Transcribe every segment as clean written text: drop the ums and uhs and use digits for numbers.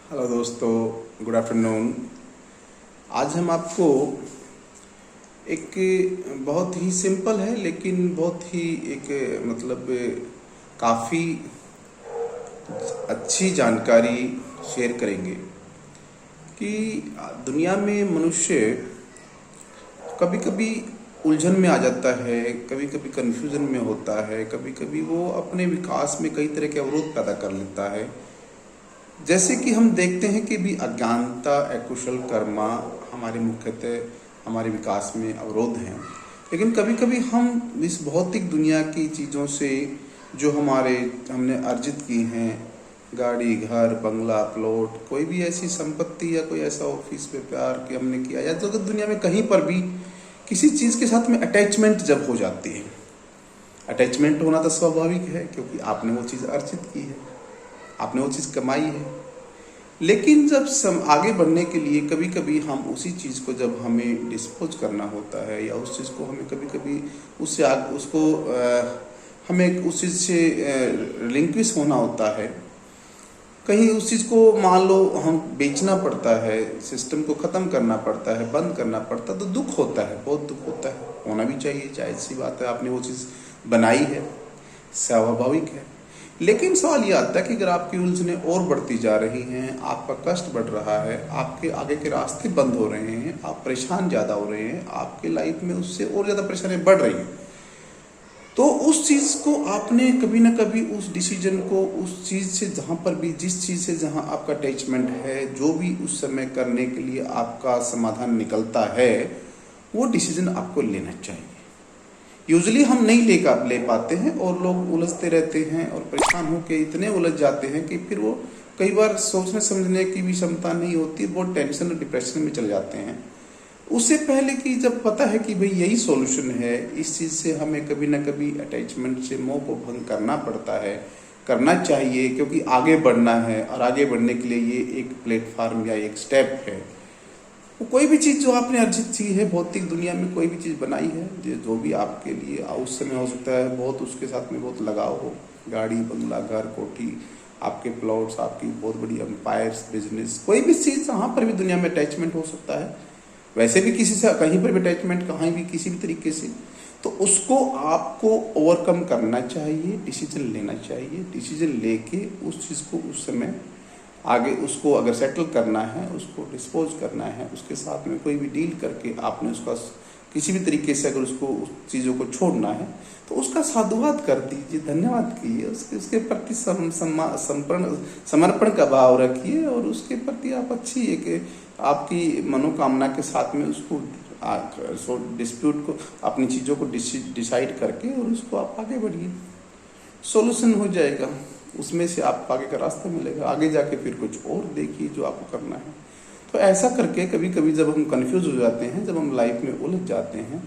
Hello दोस्तों, good afternoon. आज हम आपको एक बहुत ही सिंपल है लेकिन बहुत ही एक काफ़ी अच्छी जानकारी शेयर करेंगे कि दुनिया में मनुष्य कभी कभी उलझन में आ जाता है, कभी कभी कन्फ्यूजन में होता है, कभी कभी वो अपने विकास में कई तरह के अवरोध पैदा कर लेता है। जैसे कि हम देखते हैं कि भी अज्ञानता, अकुशल कर्मा हमारे मुख्यतः हमारे विकास में अवरोध हैं। लेकिन कभी कभी हम इस भौतिक दुनिया की चीज़ों से जो हमने अर्जित की हैं, गाड़ी, घर, बंगला, प्लॉट, कोई भी ऐसी संपत्ति या कोई ऐसा ऑफिस पे प्यार कि हमने किया, या जगत दुनिया में कहीं पर भी किसी चीज़ के साथ में अटैचमेंट जब हो जाती है। अटैचमेंट होना तो स्वाभाविक है क्योंकि आपने वो चीज़ अर्जित की है, आपने वो चीज़ कमाई है। लेकिन जब आगे बढ़ने के लिए कभी कभी हम उसी चीज़ को जब हमें डिस्पोज करना होता है, या उस चीज़ को हमें कभी कभी हमें उस चीज़ से रिलिंक्विश होना होता है, कहीं उस चीज़ को मान लो हम बेचना पड़ता है, सिस्टम को ख़त्म करना पड़ता है, बंद करना पड़ता है, तो दुख होता है, बहुत दुख होता है। होना भी चाहिए, जायज़ सी बात है, आपने वो चीज़ बनाई है, स्वाभाविक है। लेकिन सवाल ये आता है कि अगर आपकी उलझने और बढ़ती जा रही हैं, आपका कष्ट बढ़ रहा है, आपके आगे के रास्ते बंद हो रहे हैं, आप परेशान ज़्यादा हो रहे हैं, आपके लाइफ में उससे और ज़्यादा परेशानियाँ बढ़ रही हैं, तो उस चीज़ को आपने कभी ना कभी उस डिसीजन को, उस चीज़ से जहाँ पर भी, जिस चीज़ से जहाँ आपका अटैचमेंट है, जो भी उस समय करने के लिए आपका समाधान निकलता है, वो डिसीजन आपको लेना चाहिए। यूजली हम नहीं ले पाते हैं और लोग उलझते रहते हैं और परेशान होकर इतने उलझ जाते हैं कि फिर वो कई बार सोचने समझने की भी क्षमता नहीं होती, बहुत टेंशन और डिप्रेशन में चले जाते हैं। उससे पहले कि जब पता है कि भाई यही सॉल्यूशन है, इस चीज़ से हमें कभी ना कभी अटैचमेंट से मोह को भंग करना पड़ता है, करना चाहिए, क्योंकि आगे बढ़ना है और आगे बढ़ने के लिए ये एक प्लेटफार्म या एक स्टेप है। वो कोई भी चीज़ जो आपने अर्जित की है, भौतिक दुनिया में कोई भी चीज़ बनाई है, जो भी आपके लिए उस समय हो सकता है बहुत उसके साथ में बहुत लगाव हो, गाड़ी, बंगला, घर, कोठी, आपके प्लॉट्स, आपकी बहुत बड़ी एम्पायर्स, बिजनेस, कोई भी चीज़ जहाँ पर भी दुनिया में अटैचमेंट हो सकता है। वैसे भी किसी से कहीं पर भी अटैचमेंट, कहीं भी किसी भी तरीके से, तो उसको आपको ओवरकम करना चाहिए, डिसीजन लेना चाहिए। डिसीजन लेके उस चीज़ को उस समय आगे उसको अगर सेटल करना है, उसको डिस्पोज करना है, उसके साथ में कोई भी डील करके आपने उसका किसी भी तरीके से अगर उसको उस चीज़ों को छोड़ना है तो उसका साधुवाद कर दीजिए, धन्यवाद कीजिए, उसके प्रति समर्पण का भाव रखिए और उसके प्रति आप अच्छी एक आपकी मनोकामना के साथ में उसको डिस्प्यूट को, अपनी चीज़ों को डिसाइड करके और उसको आप आगे बढ़िए, सॉल्यूशन हो जाएगा, उसमें से आपको आगे का रास्ता मिलेगा। आगे जाके फिर कुछ और देखिए जो आपको करना है। तो ऐसा करके कभी कभी जब हम कंफ्यूज हो जाते हैं, जब हम लाइफ में उलझ जाते हैं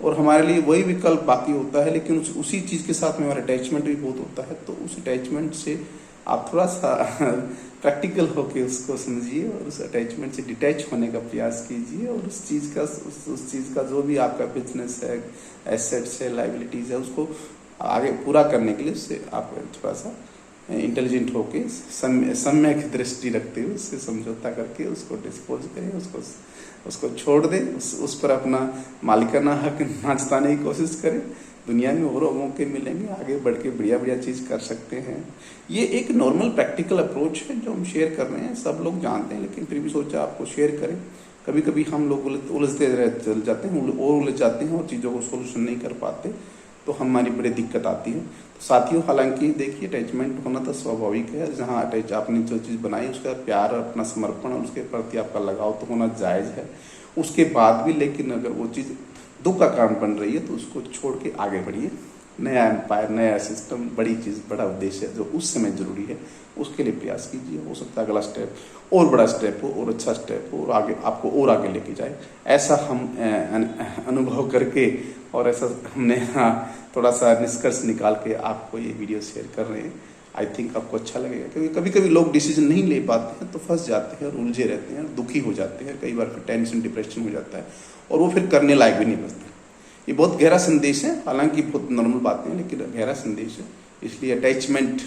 और हमारे लिए वही विकल्प बाकी होता है, लेकिन उसी चीज़ के साथ में हमारा अटैचमेंट भी बहुत होता है, तो उस अटैचमेंट से आप थोड़ा सा प्रैक्टिकल होके उसको समझिए और उस अटैचमेंट से डिटैच होने का प्रयास कीजिए और उस चीज़ का जो भी आपका बिजनेस है, एसेट्स है, लाइबिलिटीज़ है, उसको आगे पूरा करने के लिए उससे आप थोड़ा सा इंटेलिजेंट होके सम्यक दृष्टि रखते हुए उससे समझौता करके उसको डिस्पोज करें, उसको छोड़ दें, उस पर अपना मालिकाना हक ना जताने की कोशिश करें। दुनिया में और मौके मिलेंगे, आगे बढ़ के बढ़िया बढ़िया चीज़ कर सकते हैं। ये एक नॉर्मल प्रैक्टिकल अप्रोच है जो हम शेयर कर रहे हैं, सब लोग जानते हैं, लेकिन फिर भी सोचा आपको शेयर करें। कभी कभी हम लोग उलझते चल जाते हैं और उलझ जाते हैं और चीज़ों को सोल्यूशन नहीं कर पाते, तो हमारी बड़ी दिक्कत आती है। तो साथियों, हालांकि देखिए अटैचमेंट होना तो स्वाभाविक है, जहाँ आपने जो चीज़ बनाई उसका प्यार, अपना समर्पण और उसके प्रति आपका लगाव तो होना जायज़ है। उसके बाद भी लेकिन अगर वो चीज़ दुख का कारण बन रही है तो उसको छोड़ के आगे बढ़िए। नया एम्पायर, नया सिस्टम, बड़ी चीज़, बड़ा उद्देश्य जो उस समय जरूरी है, उसके लिए प्रयास कीजिए। हो सकता है अगला स्टेप और बड़ा स्टेप हो और अच्छा स्टेप हो और आगे आपको और आगे लेके जाए। ऐसा हम अनुभव करके और ऐसा हमने थोड़ा सा निष्कर्ष निकाल के आपको ये वीडियो शेयर कर रहे हैं। आई थिंक आपको अच्छा लगेगा, क्योंकि कभी कभी लोग डिसीजन नहीं ले पाते हैं तो फंस जाते हैं और उलझे रहते हैं, दुखी हो जाते हैं, कई बार फिर टेंशन, डिप्रेशन हो जाता है और वो फिर करने लायक भी नहीं बचते। ये बहुत गहरा संदेश है, हालांकि बहुत नॉर्मल बातें हैं लेकिन गहरा संदेश है। इसलिए अटैचमेंट